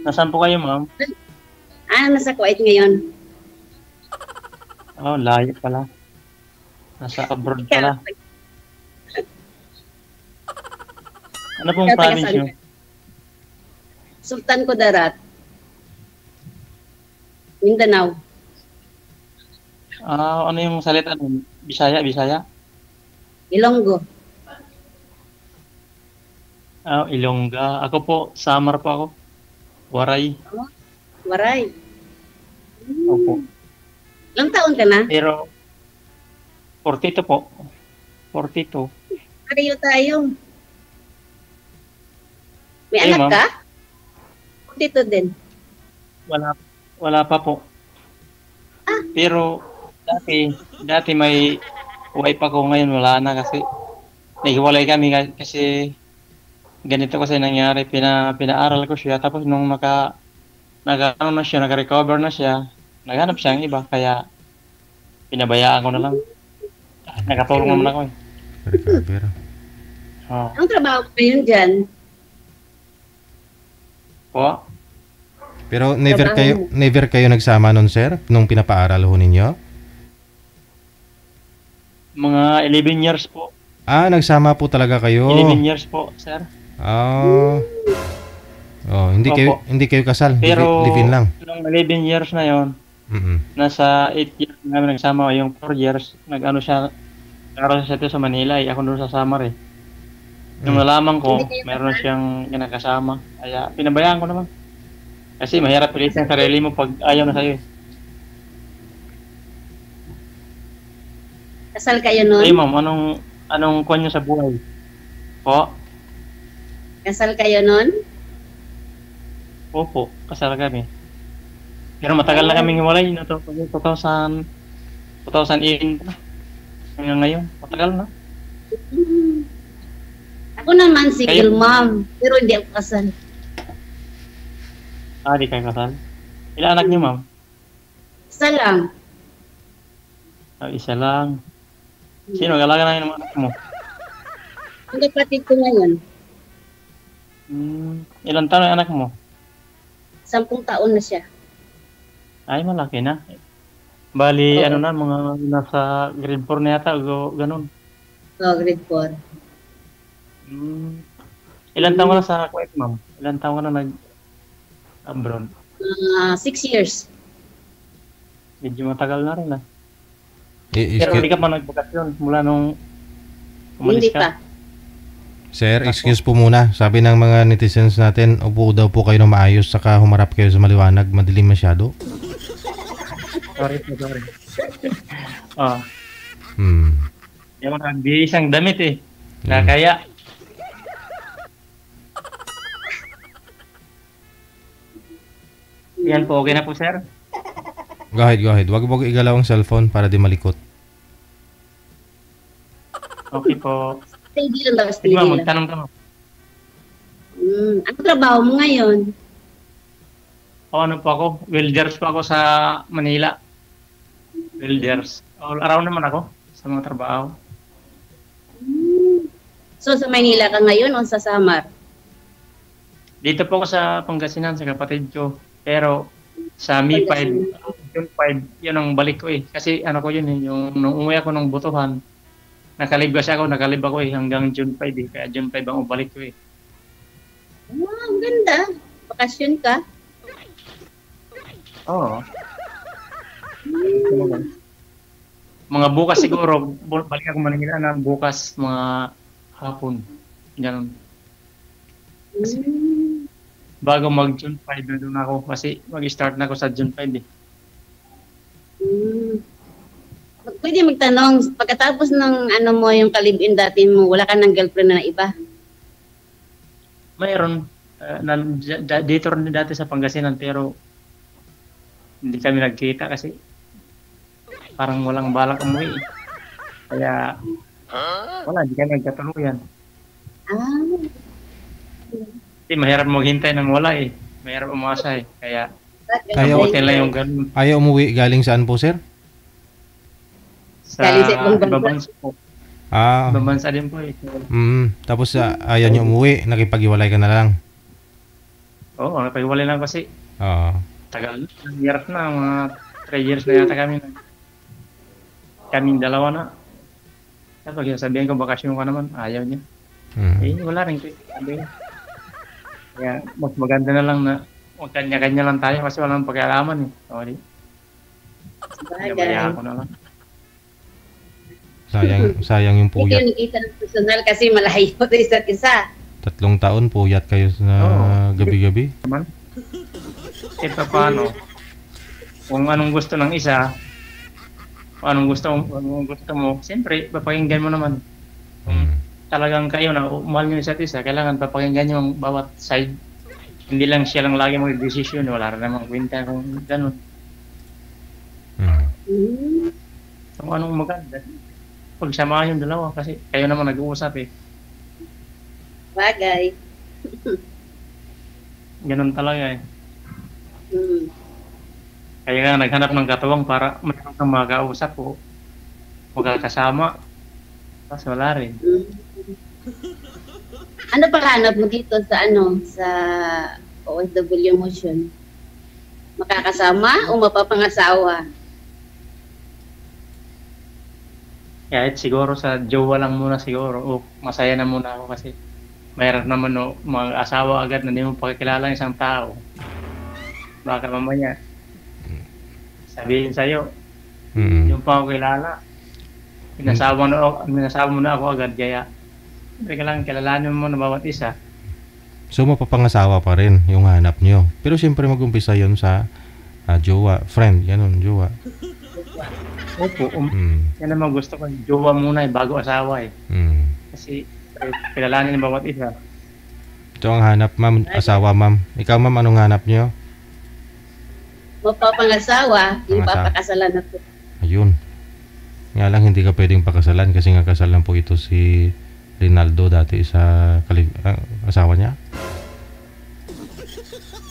Nasaan po kayo, ma'am? Nasa Kuwait ngayon. Oh, layo pala. Nasa abroad pala. Ano pong Ikaw, taga province saan nyo? ka? Sultan Kudarat. Mindanao. Ano yung salita nun? Bisaya, Bisaya? Ilonggo. Ilongga. Ako po, Samar po ako. Waray. Oh, Waray. Opo. Ilang taon ka na? Pero, 42 po. 42. Pareho tayo. May Kayo, anak ma'am? ka? Dito din. Wala pa po. Pero, dati may wife ako, ngayon wala na kasi naghiwalay kami kasi ganito kasi nangyari, pinaaral ko siya, tapos nung ano na siya, naka-recover na siya, naghanap siya ng iba, kaya pinabayaan ko na lang. Nakatulong naman ako eh. Recover. Oh. Anong trabaho mo ngayon dyan? Po, Pero Trabaho mo. never kayo nagsama nun, sir, nung pinapaaral ho ninyo? mga 11 years po. Nagsama po talaga kayo. 11 years po, sir. Ah. Oh, Opo. hindi kayo kasal, Pero, live-in lang. nung 11 years na yon, nasa 8 years namin nagsama, yung 4 years, nag-ano siya, nag-aral siya dito sa Manila eh, ako doon sa Samar eh. Nung nalaman ko, Hindi kayo meron na siyang kinakasama, kaya pinabayaan ko naman. Kasi mahirap pilitin ang sarili mo pag ayaw na sa'yo eh. Kasal kayo Hey nun? ma'am, anong kwan nyo sa buhay? Po? Kasal kayo nun? Opo, kasal kami. Pero matagal na kaming hiwalay, no, 2018 pa. Hanggang ngayon, matagal na. Ako naman single Kayo? mom, pero hindi ako kasal. Di kayo kasal. Ilan anak niyo ma'am? Isa lang. Isa lang. Sino galaga na yung mga anak mo? Ang kapatid ko ngayon, Ilan taon yung anak mo? 10 taon na siya. Ay, malaki na. Bali, Oo. ano na, mga nasa grade 4 na yata, o ganun. Grade 4. Ilan taon ka na sa Kuwait, ma'am? Ilan taon ka na nag-abroad? 6 years. Medyo matagal na rin, ah. Eh, Pero hindi ka pa nagbakasyon mula nung Hindi umalis ka. pa. Sir, excuse po muna. Sabi ng mga netizens natin, upo daw po kayo ng maayos saka humarap kayo sa maliwanag, madilim masyado. Sorry. Yung mga isang damit eh. Kaya, yan po, okay na po, sir. Go ahead. Wag igalaw ang cellphone para di malikot. Okay po. Steady lang daw, Sige steady ma'am, lang. magtanong ka ma'am. Ano trabaho mo ngayon? Ano po ako? Welders po ako sa Manila. Welders. All around naman ako sa mga trabaho. So, sa Maynila ka ngayon o sa Samar? Dito po ako sa Pangasinan sa kapatid ko. Pero sa Mi 5, June 5, yun ang balik ko eh. Kasi ano ko yun eh, yung nung umuwi ako ng Butuhan, nakalib ako eh hanggang June 5 eh. Kaya June 5 ang balik ko eh. Wow, ang ganda. Bakasyon ka? Oo. Mga bukas siguro, balik ako Manila na bukas mga hapon. Ganun. Bago mag June 5 na doon ako kasi mag-start na ako sa June 5 eh. Pwede magtanong, pagkatapos ng ano mo, yung kalibin dati mo, wala ka ng girlfriend na iba? Mayroon. Dito rin dati sa Pangasinan pero hindi kami nagkita kasi parang walang balak umuwi. Kaya wala, hindi kami nagkatuluyan. Kasi mahirap maghintay ng wala eh. Mahirap umasa eh. Kaya okay lang yung ganun. Ayaw umuwi galing saan po, sir? Sa Galing sa ibang bansa. ibang bansa po. Ibang bansa din po eh. Tapos ayaw niyo umuwi, nakipag-iwalay ka na lang. Oo, napaghiwalay lang kasi Oo. tagal na, years na, mga 3 years na yata kami na. Kaming dalawa na. Tapos sabihin ko, bakasyon ka naman. Ayaw niya. Eh, Mm. wala rin. Sabi niya. Kaya, mas maganda na lang na magkanya-kanya lang tayo kasi walang pakialaman eh. Sorry. Pinabayaan Bagay. ko na lang. Sayang yung Hindi kayo puyat. nakita ng personal kasi malayo sa isa't isa. 3 taon puyat kayo sa Oo. gabi-gabi. Kahit pa paano, kung anong gusto ng isa, kung anong gusto mo, siyempre, papakinggan mo naman. Kung Mm. talagang kayo na mahal nyo isa't isa, kailangan papakinggan nyo ang bawat side. Hindi lang siya lang lagi mag-desisyon, wala rin namang kwenta kung gano'n. Mm. Hmm. Kung anong maganda, pagsamahan yung dalawa kasi kayo naman nag-uusap eh. Bagay. Ganun talaga eh. Hmm. Kaya nga naghanap ng katuwang para mayroon kang makakausap o magkakasama. Tapos wala rin. Hmm. Ano pa hanap mo dito sa sa OFW motion? Makakasama o mapapangasawa? Kahit siguro sa jowa lang muna siguro o masaya na muna ako kasi mayroon naman no, mag-asawa agad na hindi mo pakikilala ng isang tao. Baka mamaya sabihin sa'yo, Mm. yung pa ako kilala, pinasawa mo na ako agad kaya kailangan kilalanin mo na bawat isa. So mapapangasawa pa rin yung hanap nyo. Pero siyempre mag-umpisa yun sa jowa, friend, ganun, jowa. Opo, Mm. yan naman gusto ko, jowa muna eh, bago asawa eh. Mm. Kasi kilalanin ng bawat isa. Ito ang hanap, ma'am, asawa, ma'am. Ikaw, ma'am, anong hanap nyo? Mapapangasawa, yung Pangasawa. papakasalan na po. Ayun. Nga lang hindi ka pwedeng pakasalan kasi nga kasal lang po ito si Rinaldo dati sa asawa niya.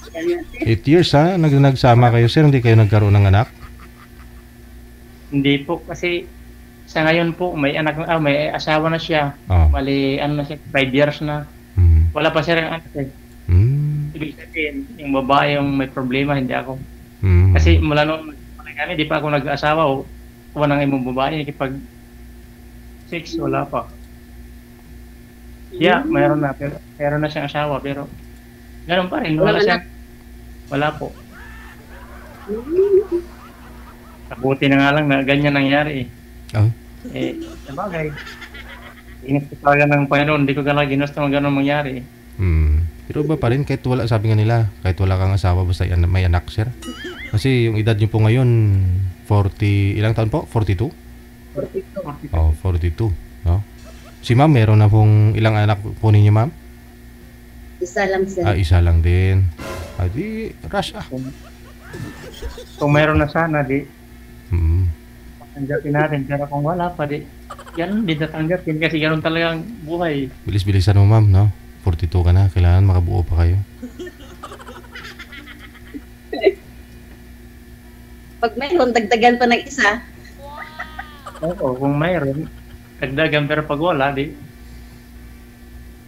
Ganyan. 8 years ha, nagsama kayo sir, hindi kayo nagkaroon ng anak? Hindi po kasi sa ngayon po may may asawa na siya. Oh. Mali na siya, 5 years na. Mm. Wala pa siya rin anak eh. Mm. Ibig sabihin, yung babae yung may problema, hindi ako. Mm. Kasi mula noon kami, di pa ako nag-asawa o wala nang ibang babae, nakipag 6, wala pa. Siya, mayroon na siyang asawa, pero ganun pa rin, wala Walang siya. Wala po. Kabuti na nga lang na ganyan nangyari eh. Oh. Eh, sabagay. Ingat ko talaga ng Panginoon, hindi ko talaga ginusto ng ganun mangyari eh. Mm. Pero ba pa rin, kahit wala, sabi nga nila, kahit wala kang asawa, basta may anak sir. Kasi yung edad nyo po ngayon, 40, ilang taon po? 42? Oh, 42. No? Si ma'am, meron na pong ilang anak po ninyo, ma'am? Isa lang sir. Isa lang din. Di, rush ah. Kung mayroon na sana, di, Mm. tanggapin natin. Pero kung wala pa, di, yan, di natanggapin kasi ganun talagang buhay. Bilis-bilisan mo, ma'am, no? 42 ka na, kailangan makabuo pa kayo. Pag mayroon, dagdagan pa ng isa. Oo, kung mayroon, dagdagan pero pag wala, di,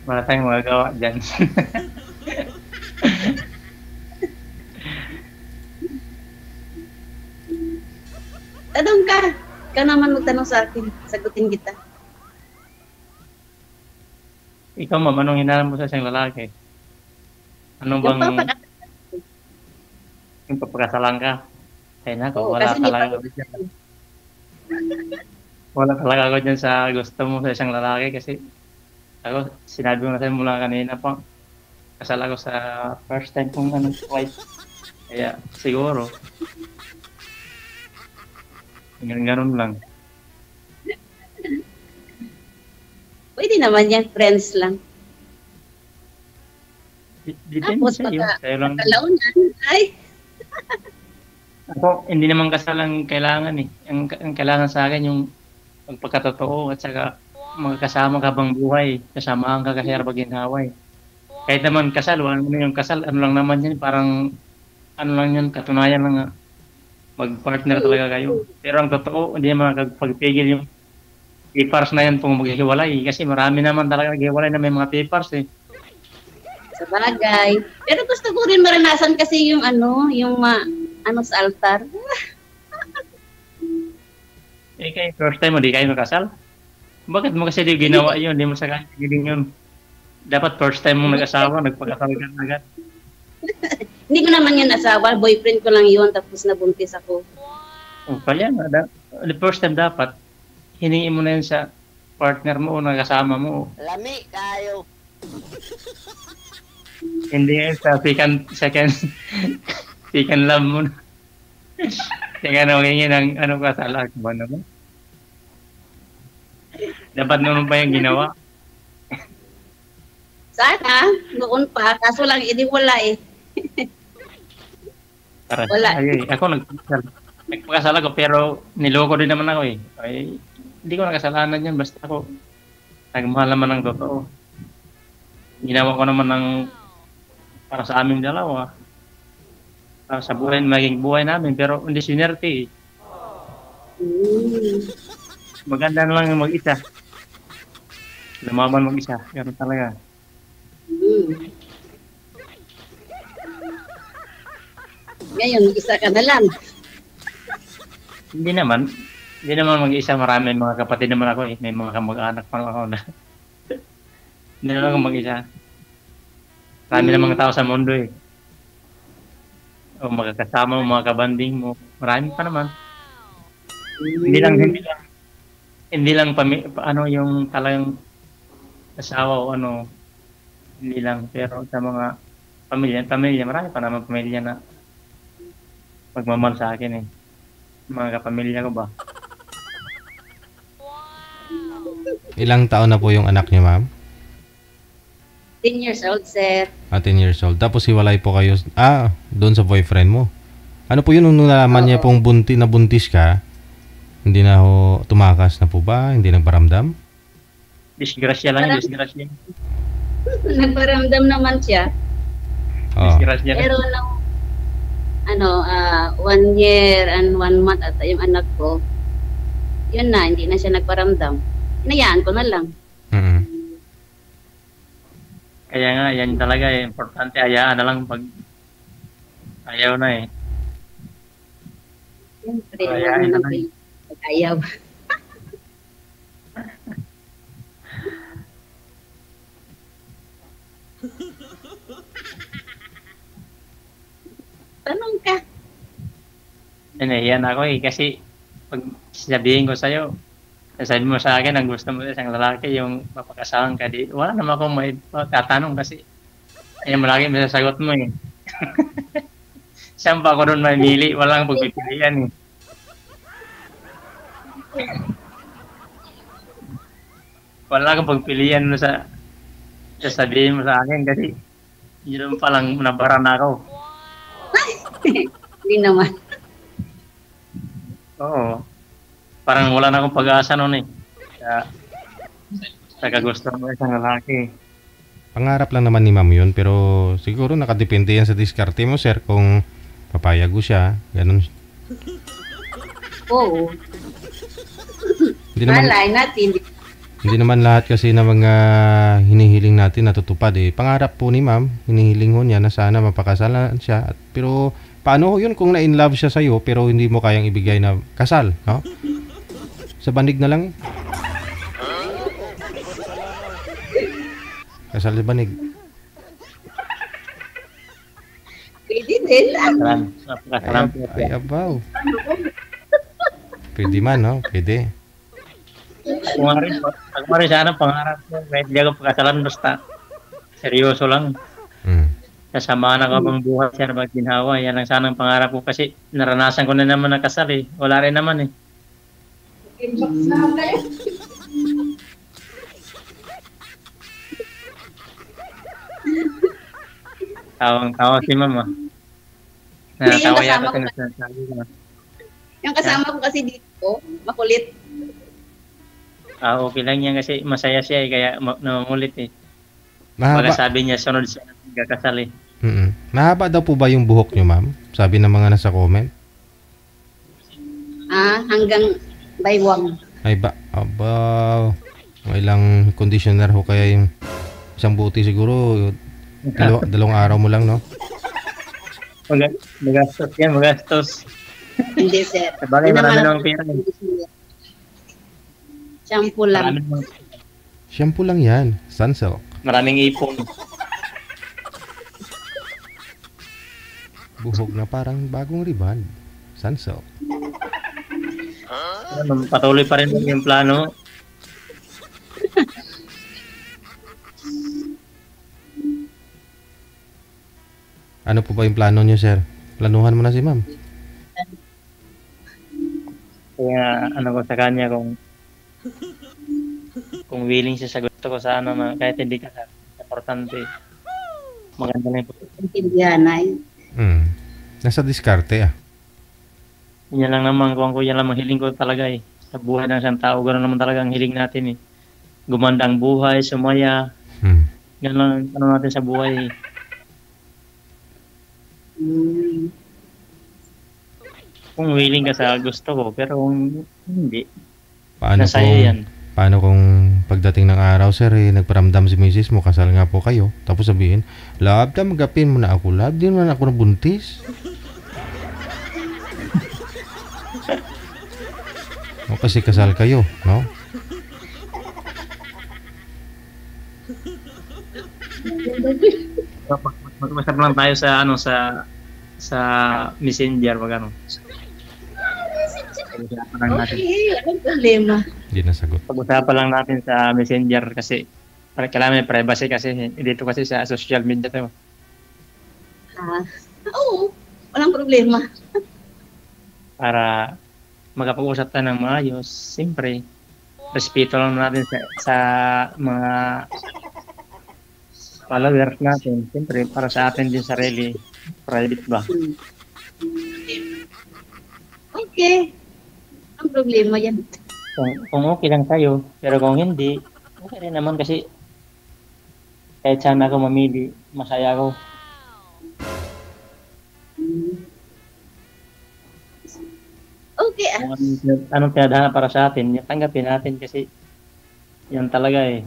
wala tayong magagawa dyan. Tanong ka. Ikaw naman magtanong sa akin. Sagutin kita. Ikaw, ma'am, anong hinahanap mo sa isang lalaki? Anong Yung bang, papakasalan. yung papakasalan ka? Ay nako, Oo, wala kasi hindi talaga pa- ako dyan. Wala talaga ako dyan sa gusto mo sa isang lalaki kasi ako, sinabi ko na sa'yo mula kanina pa, kasal ako sa first time kong wife. Kaya siguro, ganun lang. Pwede naman yan. Friends lang. Depende Tapos sa'yo. Sa'yo lang. Kalaunan. Ay. Ako, hindi naman kasal ang kailangan eh. Ang kailangan sa akin yung pagkatotoo at saka magkasama ka bang buhay. Kasamahan ka kasi harap ginhawa eh. Kahit naman kasal, wala naman yung kasal, ano lang naman yan, parang ano lang yun, katunayan lang nga. Mag-partner talaga kayo. Pero ang totoo, hindi naman makakapagpigil yung papers na yan kung maghihiwalay. Kasi marami naman talaga naghihiwalay na may mga papers eh. sa bagay. Pero gusto ko rin maranasan kasi yung sa altar. Eh, kayo, first time mo, di kayo nakasal? Bakit mo kasi di ginawa yun? Di mo sa kagiling yun. Dapat first time mong nag-asawa, nagpag-asal ka na agad. Hindi ko naman yun asawa, boyfriend ko lang yun, tapos nabuntis ako. O, kaya nga, the first time dapat, hiningi mo na yun sa partner mo o nakasama mo. Lami kayo. Hindi yun sa second love mo na. Kaya nga humingi ng kasala ba naman? Dapat naman pa yung ginawa. Sana, noon pa, kaso lang, hindi wala eh. Para, Wala. ako nagpakasal ako pero niloko din naman ako eh. Ay, hindi ko nakasalanan yan basta ako nagmahal naman ng totoo. Ginawa ko naman ng para sa aming dalawa. Para sa buhay, maging buhay namin pero hindi sinerte eh. Maganda na lang yung mag-isa. Lumaban mag-isa. Ganun talaga. Ngayon, isa ka na lang. Hindi naman mag-isa. Marami mga kapatid naman ako eh. May mga kamag-anak pa ako na. Hindi naman ako mag-isa. Marami na mga tao sa mundo eh. O magkakasama mo, mga kabanding mo. Marami pa naman. Hindi lang yung talagang asawa o hindi lang. Pero sa mga pamilya, marami pa naman pamilya na magmamahal sa akin eh. Mga kapamilya ko ba? Ilang taon na po yung anak niyo, ma'am? 10 years old, sir. 10 years old. Tapos hiwalay po kayo, doon sa boyfriend mo. Ano po yun nung nalaman niya pong buntis ka? Hindi na ho tumakas na po ba? Hindi nagparamdam? Disgrasya lang yun, disgrasya. Nagparamdam naman siya. Oo. Disgrasya lang. Pero nung 1 year and 1 month at yung anak ko, yun na, hindi na siya nagparamdam. Hinayaan ko na lang. Mm-mm. Kaya nga, yan talaga eh. Importante, hayaan na lang pag ayaw na eh. Siyempre, Ayaw na lang. ayaw. Tanong ka. Yan ako eh. Kasi pag sabihin ko sa'yo, sabi mo sa akin, ang gusto mo sa isang lalaki, yung mapakasahan ka di. Wala naman akong may tatanong kasi ayun malaki may sasagot mo eh. Saan pa ako doon mamili? Walang pagpipilian eh. Wala akong pagpilian mo sa sasabihin mo sa akin kasi yun pa lang nabara na ako. Hindi naman. Oo. Parang wala na akong pag-asa noon eh. Sa kagustuhan mo isang lalaki. Pangarap lang naman ni ma'am yun, pero siguro nakadepende yan sa diskarte mo, sir, kung papayag ko siya, ganun. Oo. Hindi naman lahat kasi na mga hinihiling natin natutupad eh. Pangarap po ni ma'am, hinihiling ho niya na sana mapakasalan siya. Pero paano ho yun kung na-in love siya sa'yo pero hindi mo kayang ibigay na kasal, no? Sa banig na lang eh. Kasal sa banig. Pwede din. Napakasalan po. Ay, abaw. Pwede man, no? Pwede. Kung rin sana pangarap ko, kahit di ako pagkasalan, basta seryoso lang. Kasamahan ako bang buhay siya na magginhawa. Yan ang sanang pangarap ko kasi naranasan ko na naman ng kasal eh. Wala rin naman eh. Tawang-tawa si mama. Natawa yata sa nasasabi ko. Yung kasama ko kasi dito, makulit. Okay lang yan kasi masaya siya eh, kaya namangulit eh. Mahaba, Baga sabi niya, sunod siya nagkakasal eh. mahaba daw po ba yung buhok nyo, ma'am? Sabi ng mga nasa comment. Hanggang baywang. Ay ba, abaw. May ilang conditioner ho kaya yung isang buti siguro Dalawang araw mo lang, no? Magastos yan, magastos. Hindi, sir. Sabagay, Yun marami naman namang ang- pera. Shampoo lang. Shampoo lang yan. Sunsilk. Maraming ipon. Buhok na parang bagong ribbon. Sunsilk. Patuloy pa rin yung plano. Ano po ba yung plano niyo, sir? Planuhan mo na si ma'am. Kaya ano ko sa kanya kung willing siya sa gusto ko sa ano na kahit hindi ka importante. Maganda na yung Intindihan ay. Nasa diskarte, ah. yan lang naman kung yan lang ang hiling ko talaga eh. Sa buhay ng isang tao, gano'n naman talaga ang hiling natin eh. Gumanda ang buhay, sumaya. Yan lang ano natin sa buhay eh. Kung willing ka sa gusto ko, pero kung hindi, nasa iyo yan. Paano kung pagdating ng araw, sir, nagparamdam si misis mo, kasal nga po kayo, tapos sabihin, love, magapin mo na ako, love, di naman ako nabuntis. O kasi kasal kayo, no? Mag-usap lang tayo sa ano sa Messenger wag ano. Pag-usapan lang natin. Okay, walang problema. Hindi nasagot. Pag-usapan lang natin sa Messenger kasi kailangan may privacy kasi dito kasi sa social media to. Oo, walang problema. Para makapag-usap tayo ng maayos, siyempre respeto lang natin sa mga followers natin. Siyempre para sa atin din sarili, private ba? Okay. Ang problema yan. Kung okay lang tayo, pero kung hindi, okay rin naman kasi kahit saan ako mamili, masaya ako. Okay. Kung anong pinadhana para sa atin, tanggapin natin kasi yan talaga eh.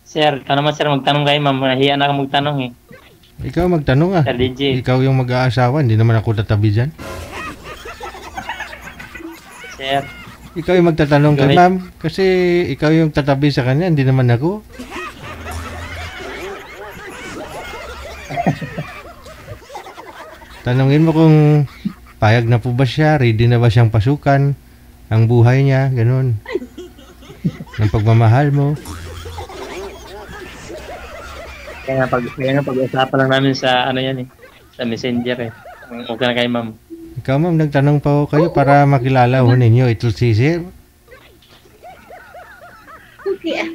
Sir, ikaw naman sir, magtanong kayo ma'am. Nahiya na ako magtanong eh. Ikaw magtanong, ah. Sir DJ. Ikaw yung mag-aasawa, hindi naman ako tatabi dyan. Sir, Ikaw yung magtatanong kay Gawin. ma'am. Kasi ikaw yung tatabi sa kanya, hindi naman ako. Tanungin mo kung payag na po ba siya, ready na ba siyang pasukan ang buhay niya, ganun. Ang pagmamahal mo. kaya nga pag-usapan lang namin sa ano yan eh. Sa Messenger eh. Okay na kayo ma'am. Ikaw ma'am, nagtanong pa ako kayo para makilala ho ninyo. Ito si sir. Okay.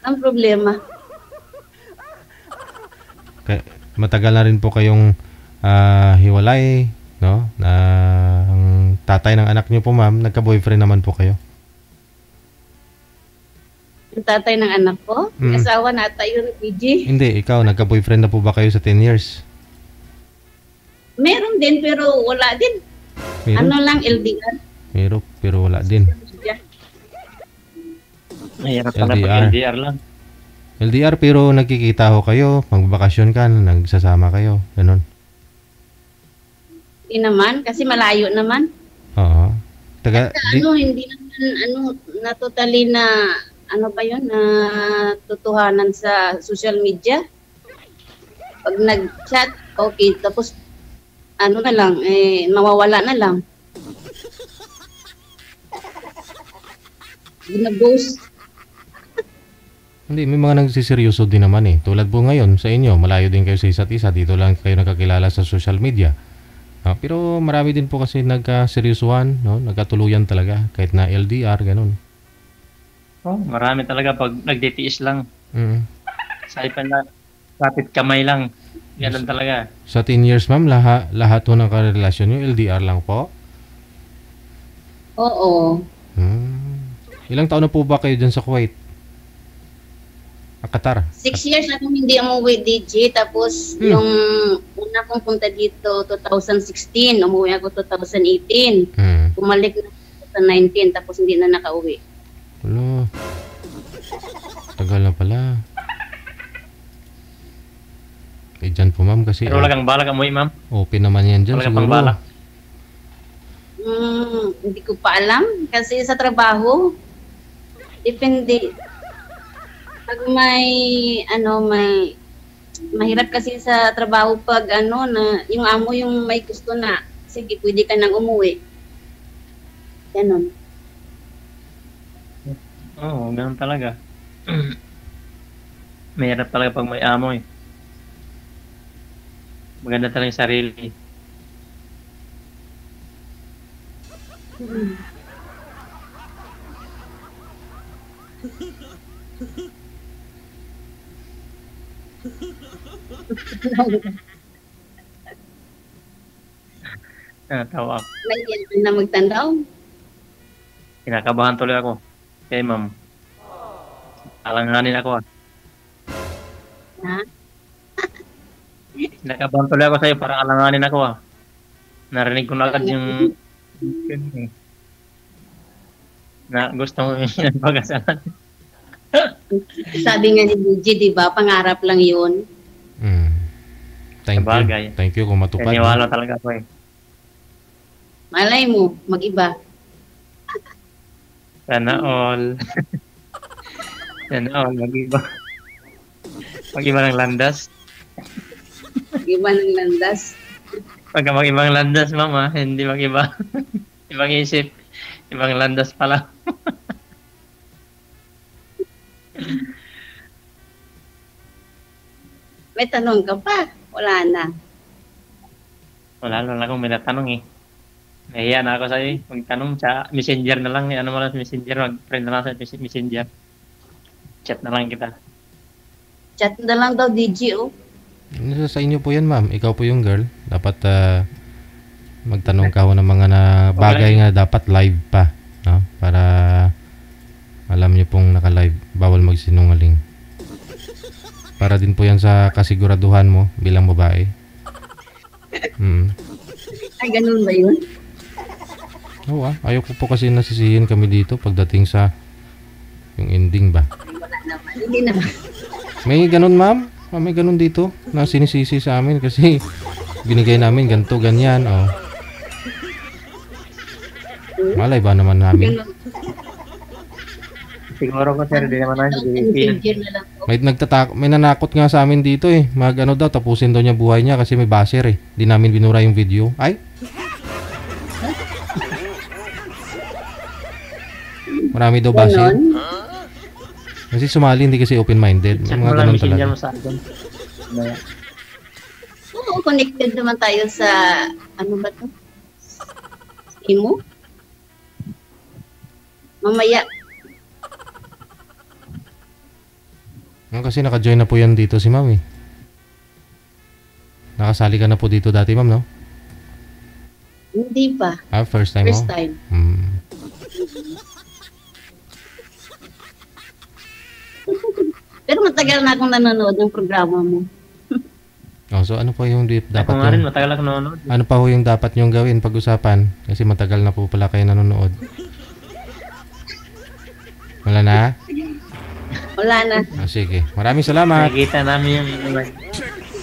Ang problema. Matagal na rin po kayong hiwalay, no? Na ang tatay ng anak niyo po ma'am, nagka-boyfriend naman po kayo. Yung tatay ng anak ko, asawa na tayo, PG. Hindi, ikaw, nagka-boyfriend na po ba kayo sa 10 years? Meron din, pero wala din. Meron? Ano lang, LDR. Meron, pero wala din. Mahirap pala LDR. pag LDR lang. LDR pero nagkikita ho kayo, magbakasyon ka, nagsasama kayo, ganun. Hindi naman, kasi malayo naman. Oo. Hindi naman, na totally na, ano ba yun, na totohanan sa social media. Pag nag-chat, okay, tapos, ano na lang, mawawala na lang. Gina-ghost. Hindi, may mga nagsiseryoso din naman eh. Tulad po ngayon sa inyo, malayo din kayo sa isa't isa, dito lang kayo nakakilala sa social media. Pero marami din po kasi nagkaseryosohan, no? Nagkatuluyan talaga, kahit na LDR, ganun. Oh, marami talaga pag nagtitiis lang. Sa ipan na kapit kamay lang. Ganun talaga. Sa 10 years, ma'am, lahat ho ng karelasyon nyo, LDR lang po? Oo. Ilang taon na po ba kayo dyan sa Kuwait? Qatar. 6 years akong hindi umuwi, DJ. Tapos, yung una kong punta dito, 2016. Umuwi ako 2018. Bumalik na 2019. Tapos, hindi na nakauwi. Wala. Tagal na pala. Eh, dyan po, ma'am, kasi Pero wala kang balak amoy, ma'am. open naman yan dyan Wala kang siguro. pang balak. Hindi ko pa alam. Kasi sa trabaho, depende. Pag may mahirap kasi sa trabaho pag na yung amo yung may gusto na, sige, pwede ka nang umuwi. Ganon. Oo, ganun talaga. Mahirap talaga pag may amo eh. Maganda talaga yung sarili. Tawa ako. Nagyan na magtanaw. Kinakabahan tuloy ako. Okay, ma'am. Alanganin ako ah. Ha? Kinakabahan tuloy ako sa'yo para alanganin ako ah. Narinig ko na agad yung na gusto mo yung pag-asalan. Sabi nga ni DJ, di ba, pangarap lang yun. Thank Sabagay. you. Thank you kung matupad. Kaniwala talaga ako eh. Malay mo, mag-iba. Sana all. Sana all, mag-iba. Mag-iba ng landas. Mag-iba ng landas. Pagka mag-ibang landas, mama, hindi mag-iba. Ibang isip. Ibang landas pala. May tanong ka pa? Wala na. Wala lang akong may natanong eh. Nahiya na ako sa'yo eh. Magtanong sa messenger na lang. Ano mo lang sa messenger. Mag-friend na lang sa messenger. Chat na lang kita. Chat na lang daw, DJ, oh. Sa inyo po yan, ma'am. Ikaw po yung girl. Dapat magtanong ka ho ng mga na bagay nga dapat live pa. No? Para alam niyo pong naka-live. Bawal magsinungaling. Para din po yan sa kasiguraduhan mo bilang babae. Ay, ganun ba yun? Oo ayaw ko po kasi nasisihin kami dito pagdating sa yung ending ba. Wala naman. Hindi naman. May ganun, ma'am? May ganun dito na sinisisi sa amin kasi binigay namin ganito, ganyan. Oh. Malay ba naman namin? Ganun. Siguro ko sir, di naman na. Messenger na lang, oh. May nanakot nga sa amin dito eh. Mag-ano daw, tapusin daw niya buhay niya kasi may basher eh. Di namin binura yung video. Ay! Marami daw basher. Ganon? Kasi sumali, hindi kasi open-minded. Chat Mga mo lang ganun messenger talaga. mo sa akin. Oo, connected naman tayo sa, ano ba to? Imo? Mamaya. Kasi naka-join na po yan dito si ma'am eh. Nakasali ka na po dito dati, ma'am, no? Hindi pa. First time First mo? time. Pero matagal na akong nanonood ng programa mo. So ano po yung dapat Ako nga rin, yung, matagal ako nanonood. ano pa ho yung dapat nyong gawin pag-usapan? Kasi matagal na po pala kayo nanonood. Wala na? Wala na. Sige. Maraming salamat. Nakikita namin yung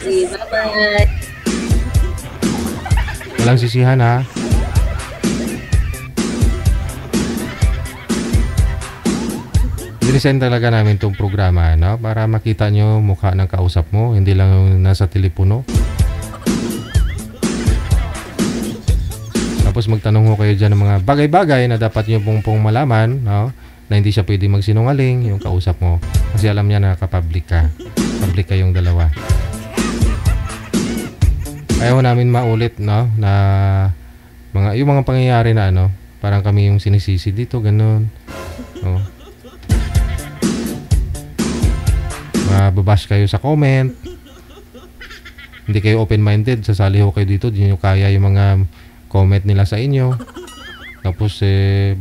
Okay, bye-bye. Walang sisihan ha. Dinisign talaga namin itong programa, no? Para makita nyo mukha ng kausap mo, hindi lang yung nasa telepono. Tapos magtanong ko kayo dyan ng mga bagay-bagay na dapat nyo pong malaman, no? Na hindi siya pwede magsinungaling yung kausap mo. Kasi alam niya na kapublic ka. Public kayong dalawa. Ayaw namin maulit, no? Na yung mga pangyayari na ano, parang kami yung sinisisi dito, ganun. No? Mababash kayo sa comment. Hindi kayo open-minded. Sasali ho kayo dito. Di nyo kaya yung mga comment nila sa inyo. Tapos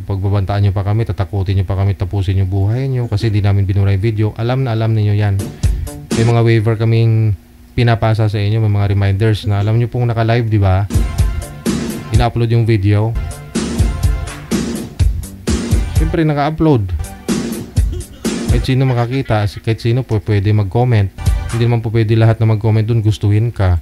pagbabantaan nyo pa kami, tatakutin nyo pa kami, tapusin yung buhay nyo kasi di namin binura yung video. Alam na alam ninyo yan. May mga waiver kaming pinapasa sa inyo, may mga reminders na alam nyo pong naka-live, di ba? Ina-upload yung video. Siyempre naka-upload. Kahit sino makakita, kahit sino po pwede mag-comment. Hindi naman po pwede lahat na mag-comment dun gustuhin ka.